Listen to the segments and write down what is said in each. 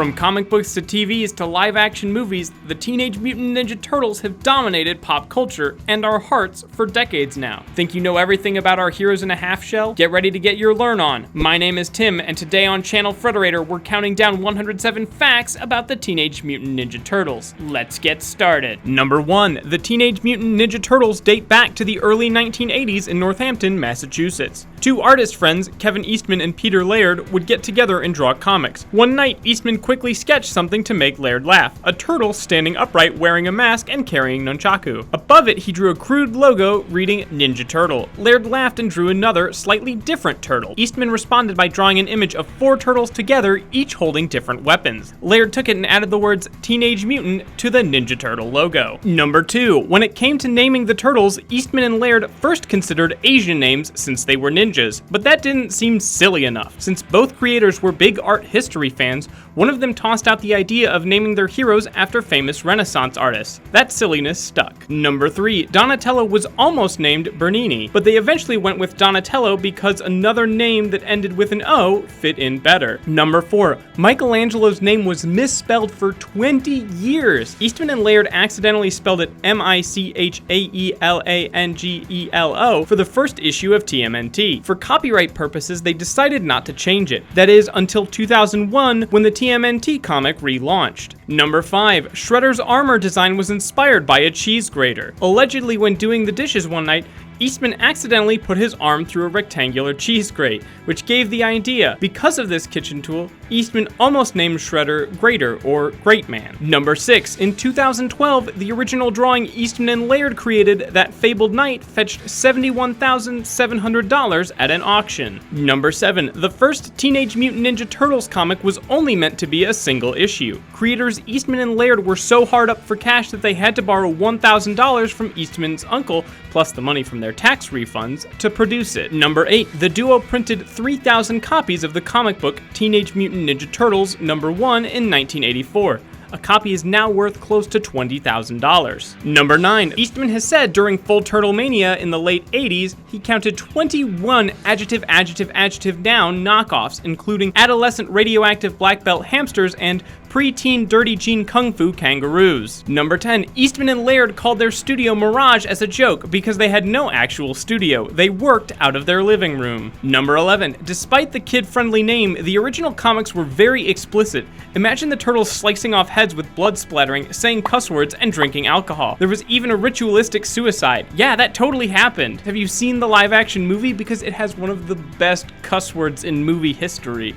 From comic books to TVs to live-action movies, the Teenage Mutant Ninja Turtles have dominated pop culture and our hearts for decades now. Think you know everything about our heroes in a half shell? Get ready to get your learn on. My name is Tim, and today on Channel Frederator, we're counting down 107 facts about the Teenage Mutant Ninja Turtles. Let's get started. Number 1. The Teenage Mutant Ninja Turtles date back to the early 1980s in Northampton, Massachusetts. Two artist friends, Kevin Eastman and Peter Laird, would get together and draw comics. One night, Eastman quickly sketched something to make Laird laugh: a turtle standing upright wearing a mask and carrying nunchaku. Above it, he drew a crude logo reading Ninja Turtle. Laird laughed and drew another, slightly different turtle. Eastman responded by drawing an image of 4 turtles together, each holding different weapons. Laird took it and added the words Teenage Mutant to the Ninja Turtle logo. Number 2. When it came to naming the turtles, Eastman and Laird first considered Asian names since they were ninjas, but that didn't seem silly enough. Since both creators were big art history fans, one of them tossed out the idea of naming their heroes after famous Renaissance artists. That silliness stuck. Number 3. Donatello was almost named Bernini, but they eventually went with Donatello because another name that ended with an O fit in better. Number 4. Michelangelo's name was misspelled for 20 years. Eastman and Laird accidentally spelled it Michaelangelo for the first issue of TMNT. For copyright purposes, they decided not to change it. That is, until 2001, when the TMNT comic relaunched. Number 5. Shredder's armor design was inspired by a cheese grater. Allegedly, when doing the dishes one night, Eastman accidentally put his arm through a rectangular cheese grate, which gave the idea. Because of this kitchen tool, Eastman almost named Shredder Grater, or Great Man. Number 6. In 2012, the original drawing Eastman and Laird created, that fabled night, fetched $71,700 at an auction. Number 7. The first Teenage Mutant Ninja Turtles comic was only meant to be a single issue. Creators Eastman and Laird were so hard up for cash that they had to borrow $1,000 from Eastman's uncle, plus the money from their tax refunds, to produce it. Number 8. The duo printed 3,000 copies of the comic book Teenage Mutant Ninja Turtles #1 in 1984. A copy is now worth close to $20,000. Number 9. Eastman has said during Full Turtle Mania in the late 80s, he counted 21 adjective noun knockoffs, including adolescent radioactive black belt hamsters and preteen dirty jean kung fu kangaroos. Number 10. Eastman and Laird called their studio Mirage as a joke because they had no actual studio. They worked out of their living room. Number 11. Despite the kid-friendly name, the original comics were very explicit. Imagine the turtles slicing off heads with blood splattering, saying cuss words, and drinking alcohol. There was even a ritualistic suicide. Yeah, that totally happened. Have you seen the live-action movie? Because it has one of the best cuss words in movie history.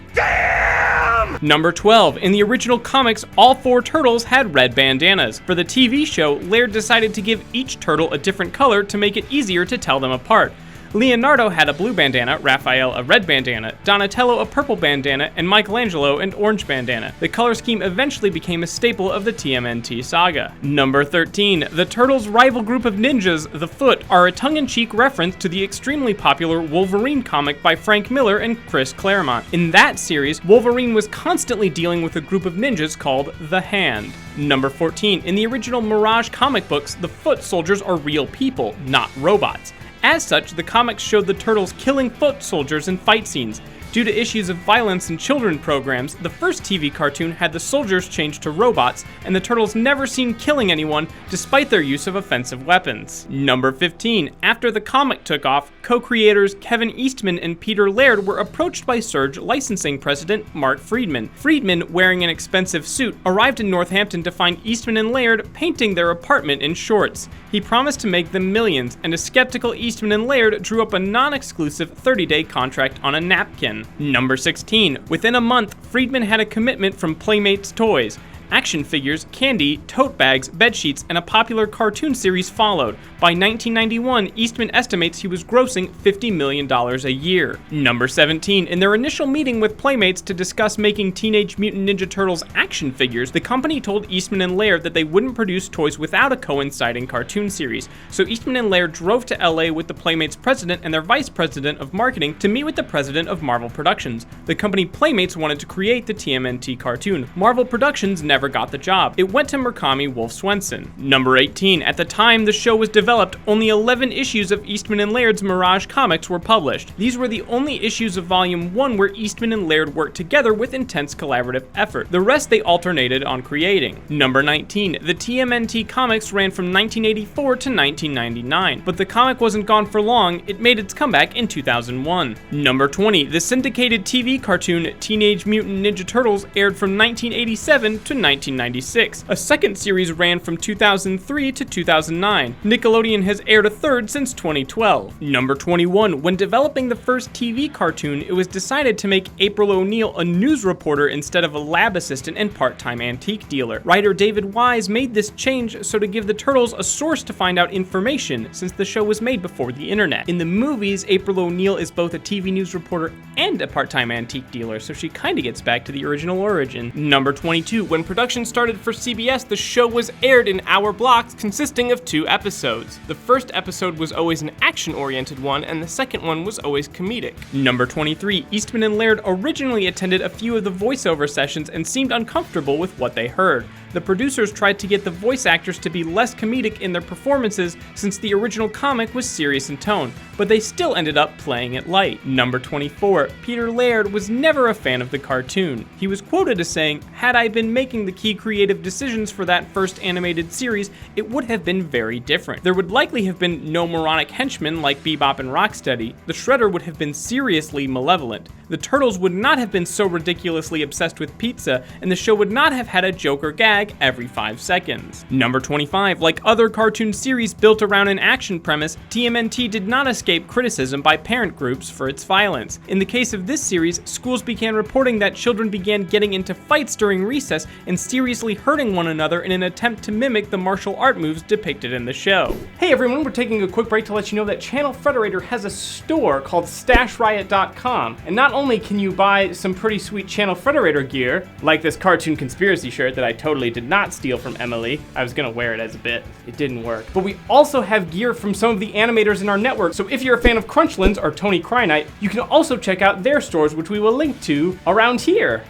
Number 12. In the original comics, all 4 turtles had red bandanas. For the TV show, Laird decided to give each turtle a different color to make it easier to tell them apart. Leonardo had a blue bandana, Raphael a red bandana, Donatello a purple bandana, and Michelangelo an orange bandana. The color scheme eventually became a staple of the TMNT saga. Number 13. The Turtles' rival group of ninjas, the Foot, are a tongue-in-cheek reference to the extremely popular Wolverine comic by Frank Miller and Chris Claremont. In that series, Wolverine was constantly dealing with a group of ninjas called the Hand. Number 14. In the original Mirage comic books, the Foot soldiers are real people, not robots. As such, the comics showed the turtles killing foot soldiers in fight scenes. Due to issues of violence in children programs, the first TV cartoon had the soldiers changed to robots, and the turtles never seen killing anyone despite their use of offensive weapons. Number 15. After the comic took off, co-creators Kevin Eastman and Peter Laird were approached by Surge licensing president Mark Friedman. Friedman, wearing an expensive suit, arrived in Northampton to find Eastman and Laird painting their apartment in shorts. He promised to make them millions, and a skeptical Eastman and Laird drew up a non-exclusive 30-day contract on a napkin. Number 16. Within a month, Friedman had a commitment from Playmates Toys. Action figures, candy, tote bags, bedsheets, and a popular cartoon series followed. By 1991, Eastman estimates he was grossing $50 million a year. Number 17. In their initial meeting with Playmates to discuss making Teenage Mutant Ninja Turtles action figures, the company told Eastman and Laird that they wouldn't produce toys without a coinciding cartoon series. So Eastman and Laird drove to LA with the Playmates president and their vice president of marketing to meet with the president of Marvel Productions. The company Playmates wanted to create the TMNT cartoon. Marvel Productions never never got the job. It went to Murakami Wolf Swenson. Number 18. At the time the show was developed, only 11 issues of Eastman and Laird's Mirage comics were published. These were the only issues of Volume 1 where Eastman and Laird worked together with intense collaborative effort. The rest they alternated on creating. Number 19. The TMNT comics ran from 1984 to 1999, but the comic wasn't gone for long. It made its comeback in 2001. Number 20. The syndicated TV cartoon Teenage Mutant Ninja Turtles aired from 1987 to 1996. A second series ran from 2003 to 2009. Nickelodeon has aired a third since 2012. Number 21. When developing the first TV cartoon, it was decided to make April O'Neil a news reporter instead of a lab assistant and part-time antique dealer. Writer David Wise made this change so to give the Turtles a source to find out information, since the show was made before the internet. In the movies, April O'Neil is both a TV news reporter and a part-time antique dealer, so she kinda gets back to the original origin. Number 22. When production started for CBS, the show was aired in hour blocks consisting of 2 episodes. The first episode was always an action-oriented one, and the second one was always comedic. Number 23. Eastman and Laird originally attended a few of the voiceover sessions and seemed uncomfortable with what they heard. The producers tried to get the voice actors to be less comedic in their performances since the original comic was serious in tone, but they still ended up playing it light. Number 24. Peter Laird was never a fan of the cartoon. He was quoted as saying, "Had I been making the key creative decisions for that first animated series, it would have been very different. There would likely have been no moronic henchmen like Bebop and Rocksteady. The Shredder would have been seriously malevolent. The Turtles would not have been so ridiculously obsessed with pizza, and the show would not have had a joke or gag every 5 seconds. Number 25. Like other cartoon series built around an action premise, TMNT did not escape criticism by parent groups for its violence. In the case of this series, schools began reporting that children began getting into fights during recess and seriously hurting one another in an attempt to mimic the martial art moves depicted in the show. Hey everyone, we're taking a quick break to let you know that Channel Frederator has a store called StashRiot.com, and not only can you buy some pretty sweet Channel Frederator gear, like this cartoon conspiracy shirt that I totally did not steal from Emily. I was gonna wear it as a bit. It didn't work. But we also have gear from some of the animators in our network, so if you're a fan of Crunchlands or Tony Krynite, you can also check out their stores, which we will link to around here.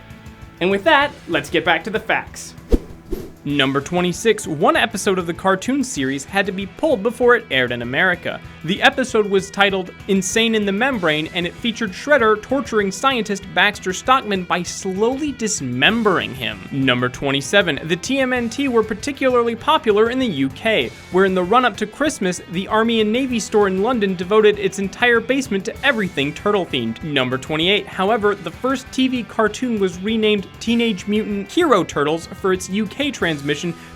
And with that, let's get back to the facts. Number 26. One episode of the cartoon series had to be pulled before it aired in America. The episode was titled Insane in the Membrane, and it featured Shredder torturing scientist Baxter Stockman by slowly dismembering him. Number 27. The TMNT were particularly popular in the UK, where in the run-up to Christmas, the Army and Navy store in London devoted its entire basement to everything turtle-themed. Number 28. However, the first TV cartoon was renamed Teenage Mutant Hero Turtles for its UK transmission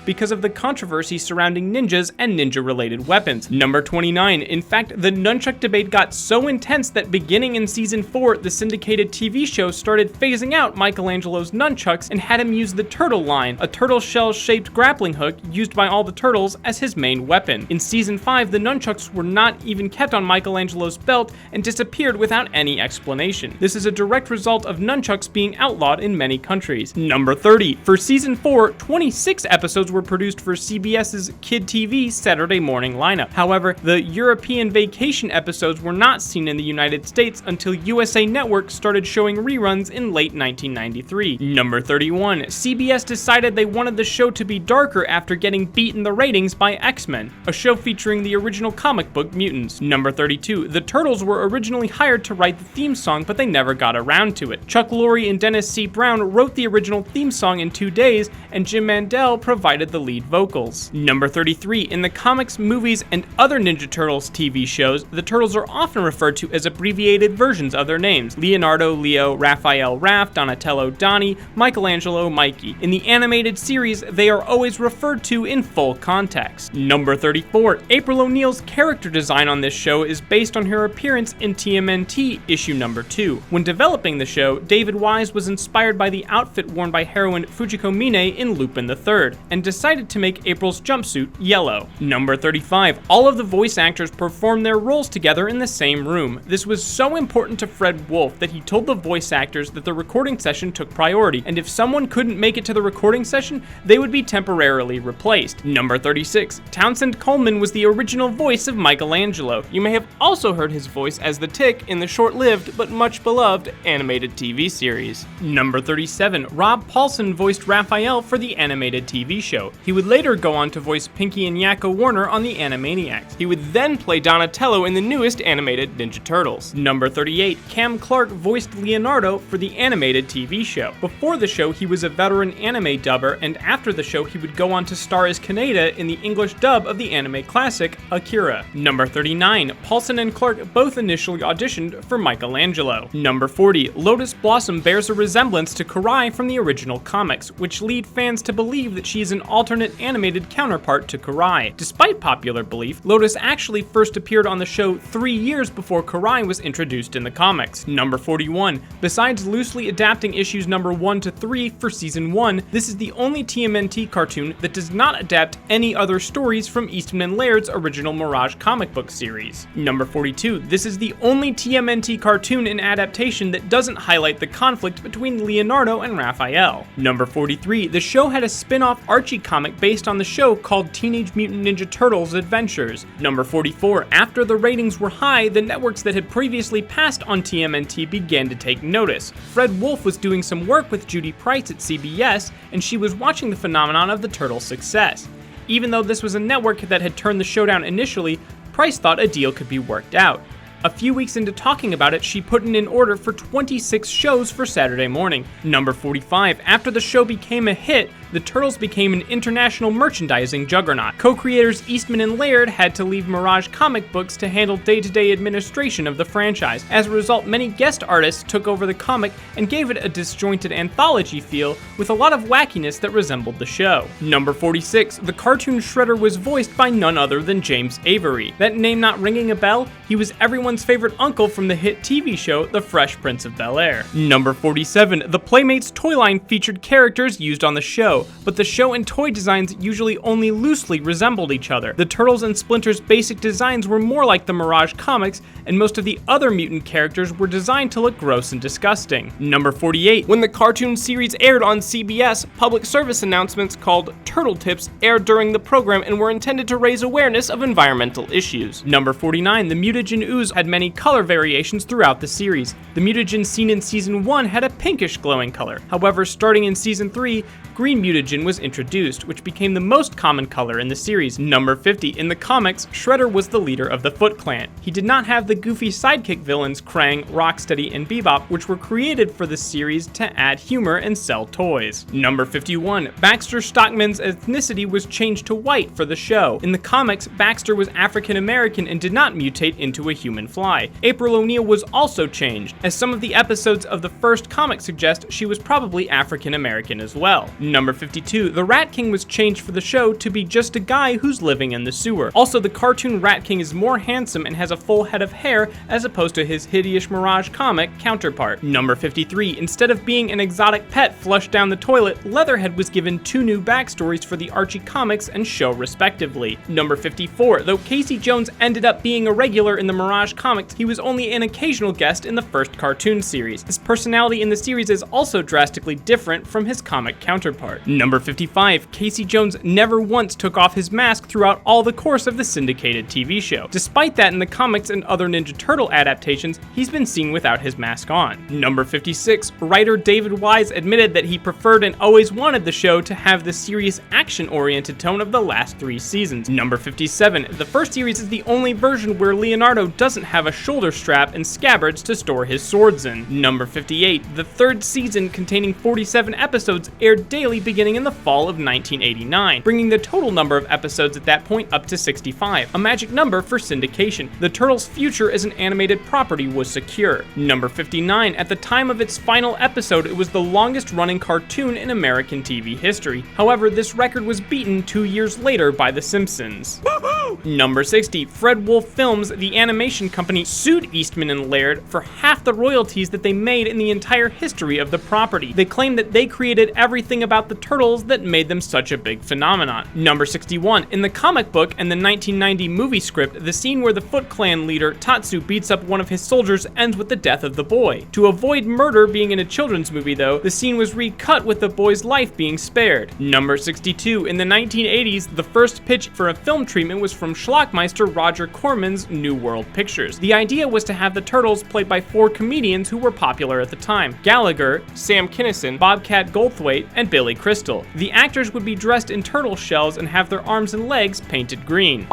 because of the controversy surrounding ninjas and ninja-related weapons. Number 29. In fact, the nunchuck debate got so intense that beginning in season 4, the syndicated TV show started phasing out Michelangelo's nunchucks and had him use the turtle line, a turtle shell-shaped grappling hook used by all the turtles as his main weapon. In season 5, the nunchucks were not even kept on Michelangelo's belt and disappeared without any explanation. This is a direct result of nunchucks being outlawed in many countries. Number 30. For season 4, 26 episodes were produced for CBS's Kid TV Saturday morning lineup. However, the European vacation episodes were not seen in the United States until USA Network started showing reruns in late 1993. Number 31. CBS decided they wanted the show to be darker after getting beat in the ratings by X-Men, a show featuring the original comic book mutants. Number 32. The Turtles were originally hired to write the theme song, but they never got around to it. Chuck Lorre and Dennis C. Brown wrote the original theme song in 2 days, and Jim Mandel provided the lead vocals. Number 33. In the comics, movies, and other Ninja Turtles TV shows, the Turtles are often referred to as abbreviated versions of their names: Leonardo, Leo, Raphael, Raph, Donatello, Donnie, Michelangelo, Mikey. In the animated series, they are always referred to in full context. Number 34. April O'Neil's character design on this show is based on her appearance in TMNT issue number 2. When developing the show, David Wise was inspired by the outfit worn by heroine Fujiko Mine in Lupin the 3rd, and decided to make April's jumpsuit yellow. Number 35. All of the voice actors performed their roles together in the same room. This was so important to Fred Wolf that he told the voice actors that the recording session took priority, and if someone couldn't make it to the recording session, they would be temporarily replaced. Number 36. Townsend Coleman was the original voice of Michelangelo. You may have also heard his voice as the Tick in the short-lived but much beloved animated TV series. Number 37. Rob Paulson voiced Raphael for the animated TV show. He would later go on to voice Pinky and Yakko Warner on the Animaniacs. He would then play Donatello in the newest animated Ninja Turtles. Number 38. Cam Clark voiced Leonardo for the animated TV show. Before the show, he was a veteran anime dubber, and after the show, he would go on to star as Kaneda in the English dub of the anime classic Akira. Number 39. Paulson and Clark both initially auditioned for Michelangelo. Number 40. Lotus Blossom bears a resemblance to Karai from the original comics, which lead fans to believe that she is an alternate animated counterpart to Karai. Despite popular belief, Lotus actually first appeared on the show 3 years before Karai was introduced in the comics. Number 41. Besides loosely adapting issues number 1 to 3 for season 1, this is the only TMNT cartoon that does not adapt any other stories from Eastman and Laird's original Mirage comic book series. Number 42. This is the only TMNT cartoon in adaptation that doesn't highlight the conflict between Leonardo and Raphael. Number 43. The show had a spin-off Archie comic based on the show called Teenage Mutant Ninja Turtles Adventures. Number 44. After the ratings were high, the networks that had previously passed on TMNT began to take notice. Fred Wolf was doing some work with Judy Price at CBS, and she was watching the phenomenon of the Turtles' success. Even though this was a network that had turned the show down initially, Price thought a deal could be worked out. A few weeks into talking about it, she put in an order for 26 shows for Saturday morning. Number 45. After the show became a hit, the Turtles became an international merchandising juggernaut. Co-creators Eastman and Laird had to leave Mirage comic books to handle day-to-day administration of the franchise. As a result, many guest artists took over the comic and gave it a disjointed anthology feel with a lot of wackiness that resembled the show. Number 46. The cartoon Shredder was voiced by none other than James Avery. That name not ringing a bell? He was everyone's favorite uncle from the hit TV show The Fresh Prince of Bel-Air. Number 47. The Playmates toy line featured characters used on the show, but the show and toy designs usually only loosely resembled each other. The Turtles and Splinter's basic designs were more like the Mirage comics, and most of the other mutant characters were designed to look gross and disgusting. Number 48. When the cartoon series aired on CBS, public service announcements called Turtle Tips aired during the program and were intended to raise awareness of environmental issues. Number 49. The mutagen ooze had many color variations throughout the series. The mutagen seen in season 1 had a pinkish glowing color. However, starting in season 3, green mutagen was introduced, which became the most common color in the series. Number 50. In the comics, Shredder was the leader of the Foot Clan. He did not have the goofy sidekick villains Krang, Rocksteady, and Bebop, which were created for the series to add humor and sell toys. Number 51. Baxter Stockman's ethnicity was changed to white for the show. In the comics, Baxter was African American and did not mutate into a human fly. April O'Neil was also changed. As some of the episodes of the first comic suggest, she was probably African American as well. Number 52. The Rat King was changed for the show to be just a guy who's living in the sewer. Also, the cartoon Rat King is more handsome and has a full head of hair as opposed to his hideous Mirage comic counterpart. Number 53. Instead of being an exotic pet flushed down the toilet, Leatherhead was given 2 new backstories for the Archie comics and show respectively. Number 54. Though Casey Jones ended up being a regular in the Mirage comics, he was only an occasional guest in the first cartoon series. His personality in the series is also drastically different from his comic counterpart. Number 55. Casey Jones never once took off his mask throughout all the course of the syndicated TV show. Despite that, in the comics and other Ninja Turtle adaptations, he's been seen without his mask on. Number 56. Writer David Wise admitted that he preferred and always wanted the show to have the serious action-oriented tone of the last 3 seasons. Number 57. The first series is the only version where Leonardo doesn't have a shoulder strap and scabbards to store his swords in. Number 58. The 3rd season, containing 47 episodes, aired daily beginning in the fall of 1989, bringing the total number of episodes at that point up to 65, a magic number for syndication. The Turtles' future as an animated property was secure. Number 59. At the time of its final episode, it was the longest-running cartoon in American TV history. However, this record was beaten 2 years later by The Simpsons. Woohoo! Number 60. Fred Wolf Films, the animation company, sued Eastman and Laird for half the royalties that they made in the entire history of the property. They claimed that they created everything about the Turtles that made them such a big phenomenon. Number 61. In the comic book and the 1990 movie script, the scene where the Foot Clan leader Tatsu beats up one of his soldiers ends with the death of the boy. To avoid murder being in a children's movie though, the scene was recut with the boy's life being spared. Number 62. In the 1980s, the first pitch for a film treatment was from Schlockmeister Roger Corman's New World Pictures. The idea was to have the Turtles played by 4 comedians who were popular at the time: Gallagher, Sam Kinison, Bobcat Goldthwait, and Billy Crystal. The actors would be dressed in turtle shells and have their arms and legs painted green.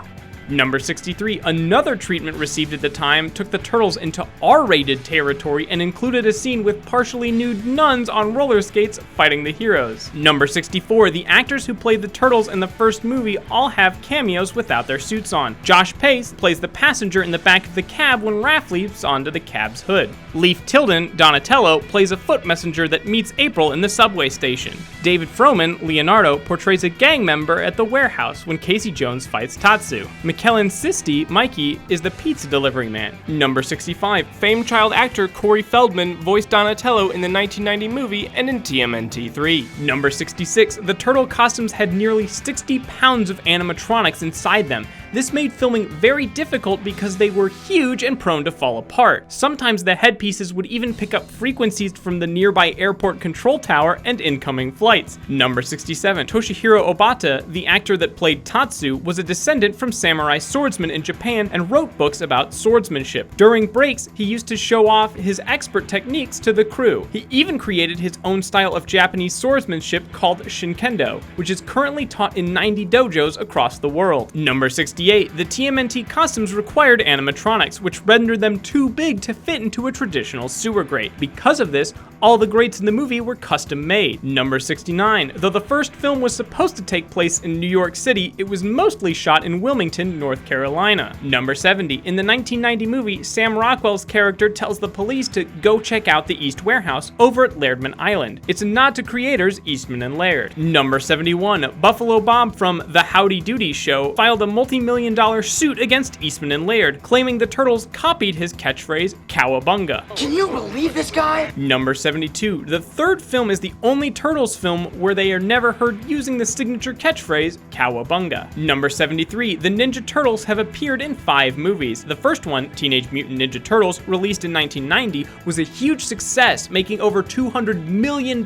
Number 63. Another treatment received at the time took the Turtles into R-rated territory and included a scene with partially nude nuns on roller skates fighting the heroes. Number 64. The actors who played the Turtles in the first movie all have cameos without their suits on. Josh Pace plays the passenger in the back of the cab when Raph leaps onto the cab's hood. Leif Tilden, Donatello, plays a foot messenger that meets April in the subway station. David Froman, Leonardo, portrays a gang member at the warehouse when Casey Jones fights Tatsu. McKellen Sisti, Mikey, is the pizza delivery man. Number 65. Famed child actor Corey Feldman voiced Donatello in the 1990 movie and in TMNT 3. Number 66. The turtle costumes had nearly 60 pounds of animatronics inside them. This made filming very difficult because they were huge and prone to fall apart. Sometimes the headpieces would even pick up frequencies from the nearby airport control tower and incoming flights. Number 67. Toshihiro Obata, the actor that played Tatsu, was a descendant from samurai swordsmen in Japan and wrote books about swordsmanship. During breaks, he used to show off his expert techniques to the crew. He even created his own style of Japanese swordsmanship called Shinkendo, which is currently taught in 90 dojos across the world. Number 68. The TMNT costumes required animatronics, which rendered them too big to fit into a traditional sewer grate. Because of this, all the grates in the movie were custom made. Number 69. Though the first film was supposed to take place in New York City, it was mostly shot in Wilmington, North Carolina. Number 70. In the 1990 movie, Sam Rockwell's character tells the police to go check out the East Warehouse over at Lairdman Island. It's a nod to creators Eastman and Laird. Number 71. Buffalo Bob from The Howdy Doody Show filed a multi-million-dollar suit against Eastman and Laird, claiming the Turtles copied his catchphrase, Cowabunga. Can you believe this guy? Number 72. The third film is the only Turtles film where they are never heard using the signature catchphrase, Cowabunga. Number 73. The Ninja Turtles have appeared in 5 movies. The first one, Teenage Mutant Ninja Turtles, released in 1990, was a huge success, making over $200 million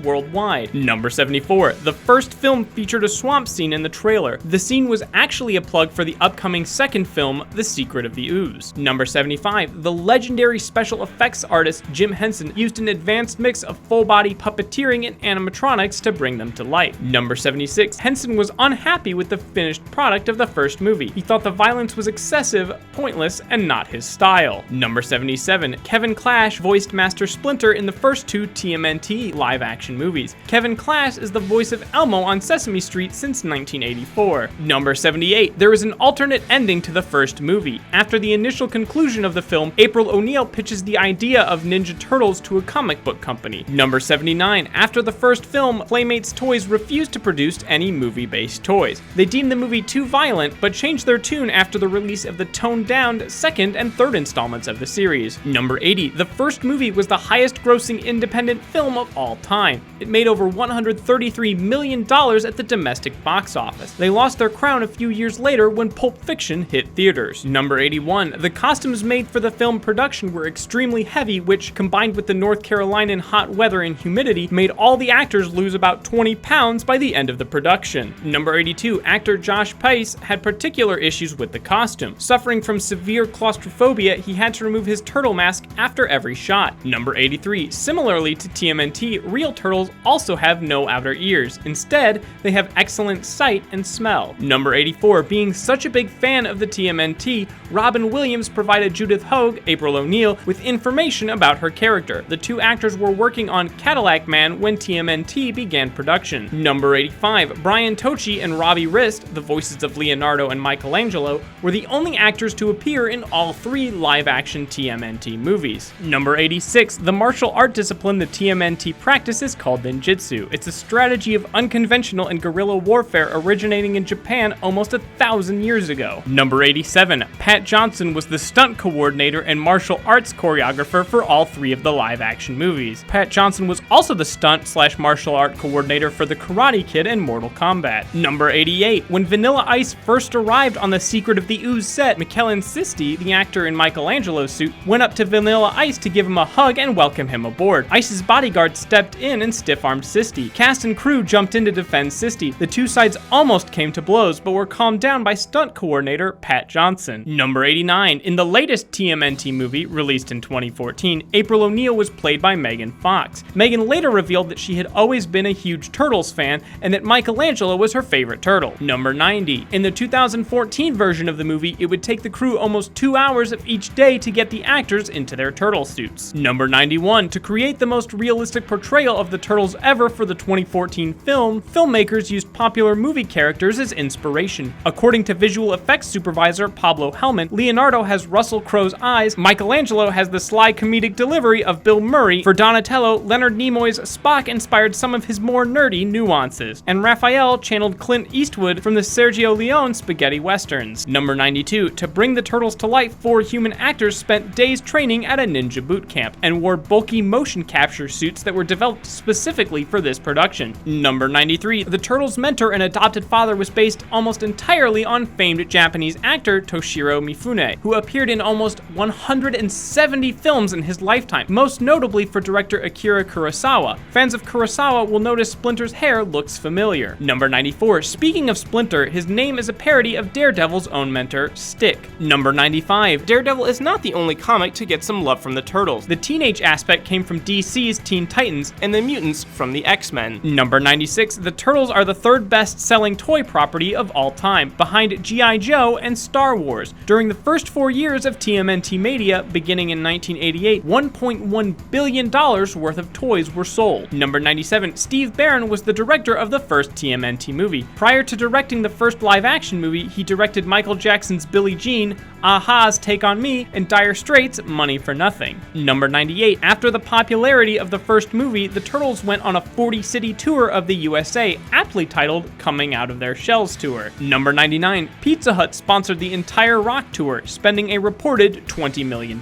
worldwide. Number 74. The first film featured a swamp scene in the trailer. The scene was actually a plug for the upcoming second film, The Secret of the Ooze. Number 75. The legendary special effects artist Jim Henson used an advanced mix of full-body puppeteering and animatronics to bring them to life. Number 76. Henson was unhappy with the finished product of the first movie. He thought the violence was excessive, pointless, and not his style. Number 77. Kevin Clash voiced Master Splinter in the first 2 TMNT live-action movies. Kevin Clash is the voice of Elmo on Sesame Street since 1984. Number 78. There is an alternate ending to the first movie. After the initial conclusion of the film, April O'Neil pitches the idea of Ninja Turtles to a comic book company. Number 79. After the first film, Playmates Toys refused to produce any movie-based toys. They deemed the movie too violent, but changed their tune after the release of the toned-down second and third installments of the series. Number 80. The first movie was the highest-grossing independent film of all time. It made over $133 million at the domestic box office. They lost their crown a few years later when Pulp Fiction hit theaters. Number 81. The costumes made for the film production were extremely heavy, which, combined with the North Carolinian hot weather and humidity, made all the actors lose about 20 pounds by the end of the production. Number 82. Actor Josh Pace had particular issues with the costume. Suffering from severe claustrophobia, he had to remove his turtle mask after every shot. Number 83. Similarly to TMNT, real turtles also have no outer ears. Instead, they have excellent sight and smell. Number 84. Being such a big fan of the TMNT, Robin Williams provided Judith Hoag, April O'Neil, with information about her character. The 2 actors were working on Cadillac Man when TMNT began production. Number 85. Brian Tochi and Robbie Rist, the voices of Leonardo and Michelangelo, were the only actors to appear in all 3 live-action TMNT movies. Number 86. The martial art discipline the TMNT practice is called ninjutsu. It's a strategy of unconventional and guerrilla warfare originating in Japan almost 1,000 years ago. Number 87. Pat Johnson was the stunt coordinator and martial arts choreographer for all 3 of the live-action movies. Pat Johnson was also the stunt/martial art coordinator for The Karate Kid and Mortal Kombat. Number 88. When Vanilla Ice first arrived on the Secret of the Ooze set, McKellen Sisti, the actor in Michelangelo's suit, went up to Vanilla Ice to give him a hug and welcome him aboard. Ice's bodyguard stepped in and stiff-armed Sisti. Cast and crew jumped in to defend Sisti. The two sides almost came to blows, but were calmed down by stunt coordinator Pat Johnson. Number 89. In the latest TMNT movie, released in 2014, April O'Neil was played by Megan Fox. Megan later revealed that she had always been a huge Turtles fan and that Michelangelo was her favorite turtle. Number 90. In the 2014 version of the movie, it would take the crew almost 2 hours of each day to get the actors into their turtle suits. Number 91. To create the most realistic portrayal of the Turtles ever for the 2014 film, filmmakers used popular movie characters as inspiration. According to visual effects supervisor Pablo Hellman, Leonardo has Russell Crowe's eyes, Michelangelo has the sly comedic delivery of Bill Murray, for Donatello, Leonard Nimoy's Spock inspired some of his more nerdy nuances, and Raphael channeled Clint Eastwood from the Sergio Leone spaghetti westerns. Number 92. To bring the Turtles to life, 4 human actors spent days training at a ninja boot camp and wore bulky motion capture suits that were developed specifically for this production. Number 93. The Turtles' mentor and adopted father was based almost entirely on famed Japanese actor Toshiro Mifune, who appeared in almost 170 films in his lifetime, most notably for director Akira Kurosawa. Fans of Kurosawa will notice Splinter's hair looks familiar. Number 94. Speaking of Splinter, his name is a parody of Daredevil's own mentor, Stick. Number 95. Daredevil is not the only comic to get some love from the Turtles. The teenage aspect came from DC's Teen Titans, and the mutants from the X-Men. Number 96. The Turtles are the third best-selling toy property of all time, behind G.I. Joe and Star Wars. During the first 4 years of TMNT Media, beginning in 1988, $1.1 billion worth of toys were sold. Number 97. Steve Barron was the director of the first TMNT movie. Prior to directing the first live-action movie, he directed Michael Jackson's Billie Jean, a-ha's Take on Me, and Dire Straits' Money for Nothing. Number 98. After the popularity of the first movie, the Turtles went on a 40-city tour of the USA, aptly titled Coming Out of Their Shells Tour. Number 99. Pizza Hut sponsored the entire Rock Tour, spending a reported $20 million.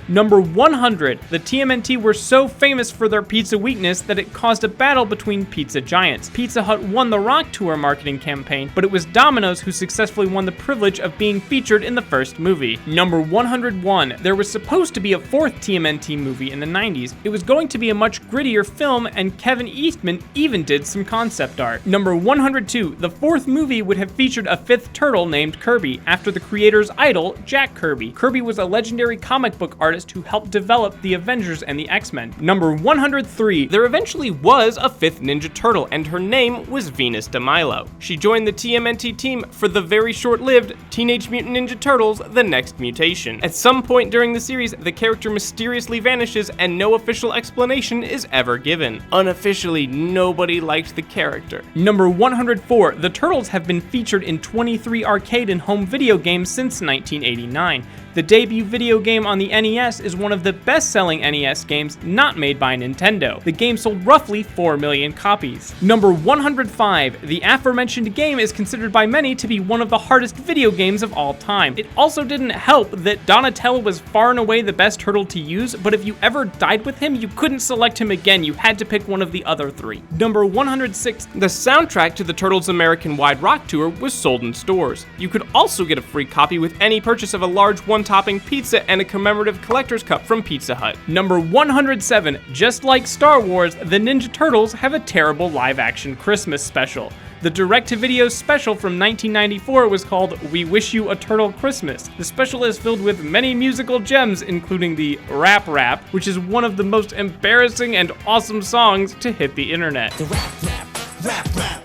Number 100. The TMNT were so famous for their pizza weakness that it caused a battle between pizza giants. Pizza Hut won the Rock Tour marketing campaign, but it was Domino's who successfully won the privilege of being featured in the first movie. Number 101. There was supposed to be a fourth TMNT movie in the 90s. It was going to be a much grittier film, and Kevin Eastman even did some concept art. Number 102. The fourth movie would have featured a fifth turtle named Kirby, after the creator's idol, Jack Kirby. Kirby was a legendary comic book artist who helped develop the Avengers and the X-Men. Number 103. There eventually was a fifth Ninja Turtle, and her name was Venus de Milo. She joined the TMNT team for the very short-lived Teenage Mutant Ninja Turtles: The Next Mutation. At some point during the series, the character mysteriously vanishes and no official explanation is ever given. Unofficially, nobody liked the character. Number 104. The Turtles have been featured in 23 arcade and home video games since 1989. The debut video game on the NES is one of the best-selling NES games not made by Nintendo. The game sold roughly 4 million copies. Number 105. The aforementioned game is considered by many to be one of the hardest video games of all time. It also didn't help that Donatello was far and away the best turtle to use, but if you ever died with him, you couldn't select him again. You had to pick one of the other 3. Number 106. The soundtrack to the Turtles' American-wide Rock Tour was sold in stores. You could also get a free copy with any purchase of a large one-topping pizza and a commemorative collector's cup from Pizza Hut. Number 107. Just like Star Wars, the Ninja Turtles have a terrible live-action Christmas special. The direct-to-video special from 1994 was called We Wish You a Turtle Christmas. The special is filled with many musical gems, including the Rap Rap, which is one of the most embarrassing and awesome songs to hit the internet. The rap rap.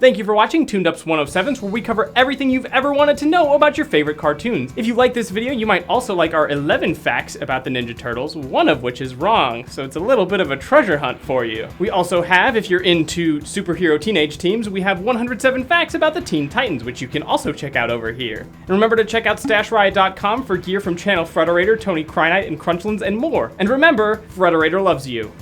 Thank you for watching Tuned Up's 107s, where we cover everything you've ever wanted to know about your favorite cartoons. If you like this video, you might also like our 11 facts about the Ninja Turtles, one of which is wrong, so it's a little bit of a treasure hunt for you. We also have, if you're into superhero teenage teams, we have 107 facts about the Teen Titans, which you can also check out over here. And remember to check out StashRiot.com for gear from channel Frederator, Tony Kreinite, and Crunchlands, and more. And remember, Frederator loves you.